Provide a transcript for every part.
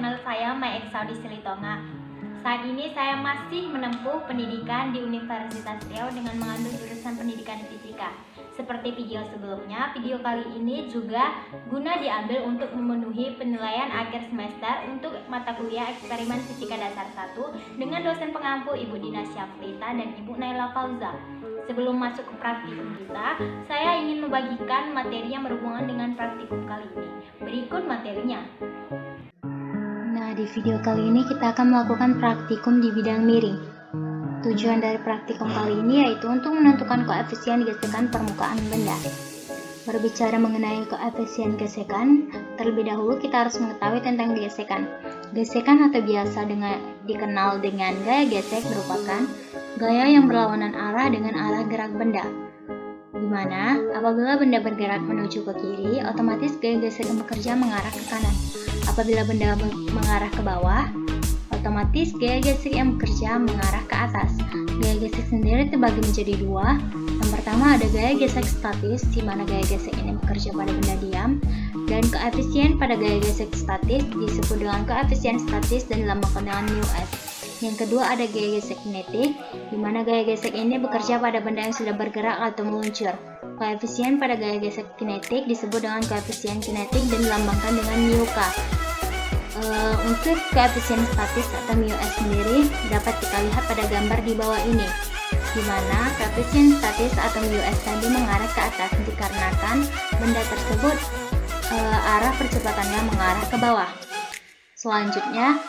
channel saya Maeksal di Silitonga. Saat ini saya masih menempuh pendidikan di Universitas Riau dengan mengambil jurusan pendidikan fisika. Seperti video sebelumnya, video kali ini juga guna diambil untuk memenuhi penilaian akhir semester untuk mata kuliah eksperimen fisika dasar 1 dengan dosen pengampu Ibu Dina Syafrita dan Ibu Naila Fauza. Sebelum masuk ke praktikum kita, saya ingin membagikan materi yang berhubungan dengan praktikum kali ini. Berikut materinya. Nah, di video kali ini kita akan melakukan praktikum di bidang miring. Tujuan dari praktikum kali ini yaitu untuk menentukan koefisien gesekan permukaan benda. Berbicara mengenai koefisien gesekan, terlebih dahulu kita harus mengetahui tentang gesekan. Gesekan atau biasa dikenal dengan gaya gesek merupakan gaya yang berlawanan arah dengan arah gerak benda. Di mana apabila benda bergerak menuju ke kiri, otomatis gaya gesek bekerja mengarah ke kanan. Apabila benda mengarah ke bawah, otomatis gaya gesek yang bekerja mengarah ke atas. Gaya gesek sendiri terbagi menjadi dua. Yang pertama ada gaya gesek statis, di mana gaya gesek ini bekerja pada benda diam, dan koefisien pada gaya gesek statis disebut dengan koefisien statis dan dilambangkan dengan μs. Yang kedua ada gaya gesek kinetik, di mana gaya gesek ini bekerja pada benda yang sudah bergerak atau meluncur. Koefisien pada gaya gesek kinetik disebut dengan koefisien kinetik dan dilambangkan dengan μk. Untuk koefisien statis atau μs sendiri dapat kita lihat pada gambar di bawah ini, di mana koefisien statis atau μs tadi mengarah ke atas dikarenakan benda tersebut arah percepatannya mengarah ke bawah. Selanjutnya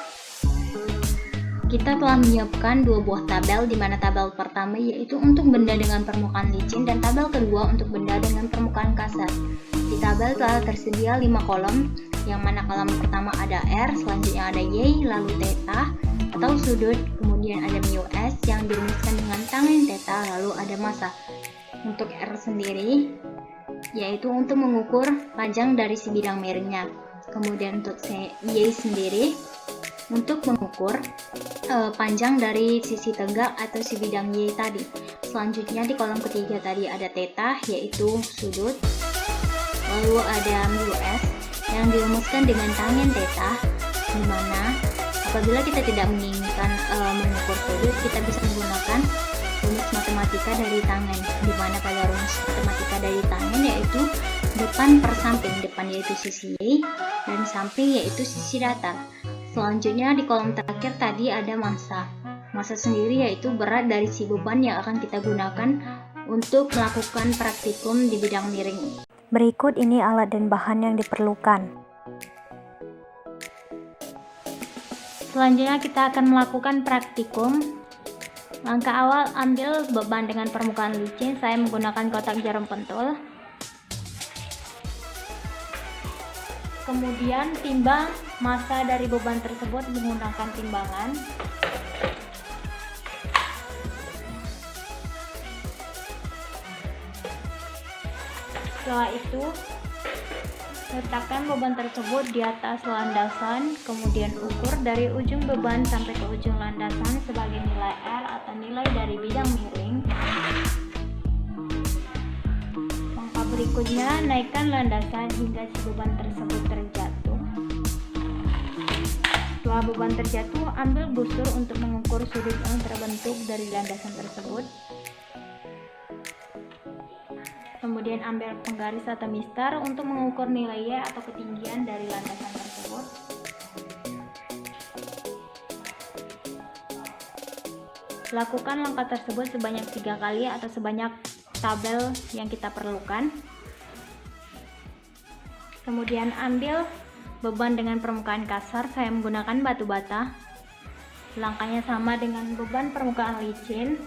kita telah menyiapkan dua buah tabel, di mana tabel pertama yaitu untuk benda dengan permukaan licin dan tabel kedua untuk benda dengan permukaan kasar. Di tabel telah tersedia 5 kolom, yang mana kolom pertama ada R, selanjutnya ada Y, lalu theta atau sudut, kemudian ada μs yang dirumuskan dengan tangen theta, lalu ada massa. Untuk R sendiri yaitu untuk mengukur panjang dari si bidang miringnya. Kemudian untuk Y sendiri untuk mengukur panjang dari sisi tegak atau si bidang Y tadi. Selanjutnya di kolom ketiga tadi ada theta yaitu sudut, lalu ada μs yang dirumuskan dengan tangen theta, di mana apabila kita tidak menginginkan mengukur sudut, kita bisa menggunakan rumus matematika dari tangen, di mana pada rumus matematika dari tangen yaitu depan per samping, depan yaitu sisi Y dan samping yaitu sisi datar. Selanjutnya di kolom terakhir tadi ada massa. Massa sendiri yaitu berat dari si beban yang akan kita gunakan untuk melakukan praktikum di bidang miring. Berikut ini alat dan bahan yang diperlukan. Selanjutnya kita akan melakukan praktikum. Langkah awal, ambil beban dengan permukaan licin. Saya menggunakan kotak jarum pentul. Kemudian timbang massa dari beban tersebut menggunakan timbangan. Setelah itu letakkan beban tersebut di atas landasan, kemudian ukur dari ujung beban sampai ke ujung landasan sebagai nilai R atau nilai dari bidang miring. Langkah berikutnya, naikkan landasan hingga si beban tersebut terjatuh. Setelah beban terjatuh, ambil busur untuk mengukur sudut yang terbentuk dari landasan tersebut. Kemudian ambil penggaris atau mister untuk mengukur nilai Y atau ketinggian dari landasan tersebut. Lakukan langkah tersebut sebanyak 3 kali atau sebanyak tabel yang kita perlukan. Kemudian ambil beban dengan permukaan kasar, saya menggunakan batu bata. Langkahnya sama dengan beban permukaan licin,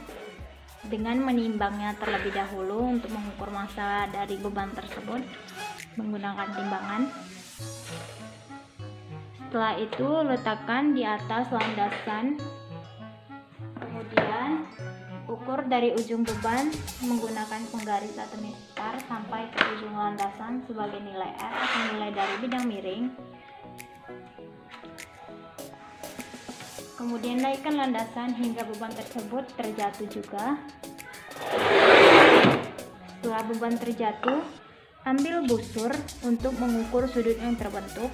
dengan menimbangnya terlebih dahulu untuk mengukur massa dari beban tersebut menggunakan timbangan. Setelah itu letakkan di atas landasan, kemudian ukur dari ujung beban menggunakan penggaris atau mister sampai ke ujung landasan sebagai nilai R atau nilai dari bidang miring. Kemudian naikkan landasan hingga beban tersebut terjatuh juga. Setelah beban terjatuh, ambil busur untuk mengukur sudut yang terbentuk.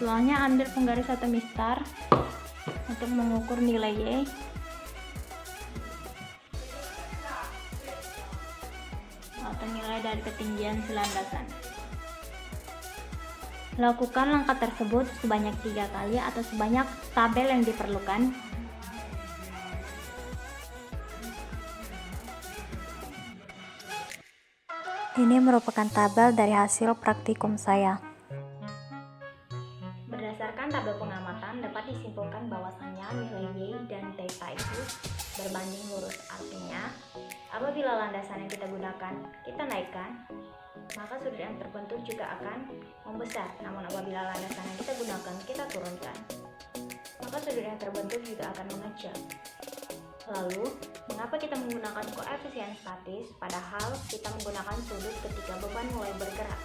Setelahnya ambil penggaris atau mistar untuk mengukur nilai Y. Atau nilai dari ketinggian selandasan. Lakukan langkah tersebut sebanyak 3 kali atau sebanyak tabel yang diperlukan. Ini merupakan tabel dari hasil praktikum saya. Berdasarkan tabel pengamatan dapat disimpulkan bahwasannya nilai Y dan theta itu berbanding lurus. Artinya, apabila landasan yang kita gunakan kita naikkan, maka sudut yang terbentuk juga akan membesar. Namun apabila landasan yang kita gunakan kita turunkan, maka sudut yang terbentuk juga akan mengecil. Lalu, mengapa kita menggunakan koefisien statis padahal kita menggunakan sudut ketika beban mulai bergerak?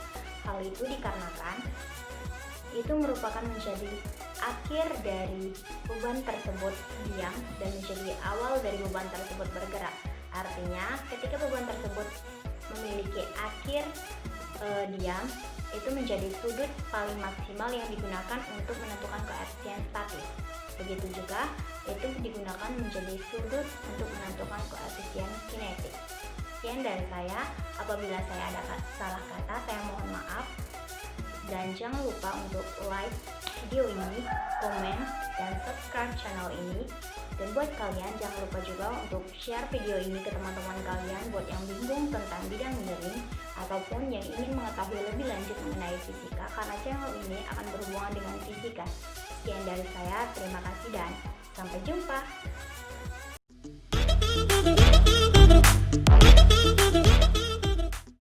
Hal itu dikarenakan itu merupakan menjadi akhir dari beban tersebut diam dan menjadi awal dari beban tersebut bergerak. Artinya, ketika beban tersebut memiliki akhir diam, itu menjadi sudut paling maksimal yang digunakan untuk menentukan koefisien statis. Begitu juga itu digunakan menjadi sudut untuk menentukan koefisien kinetik. Sekian dari saya. Apabila saya ada salah kata, saya mohon maaf. Dan jangan lupa untuk like video ini, komen, dan subscribe channel ini. Dan buat kalian jangan lupa juga untuk share video ini ke teman-teman kalian buat yang bingung tentang bidang miring ataupun yang ingin mengetahui lebih lanjut mengenai fisika, karena channel ini akan berhubungan dengan fisika. Sekian dari saya, terima kasih dan sampai jumpa.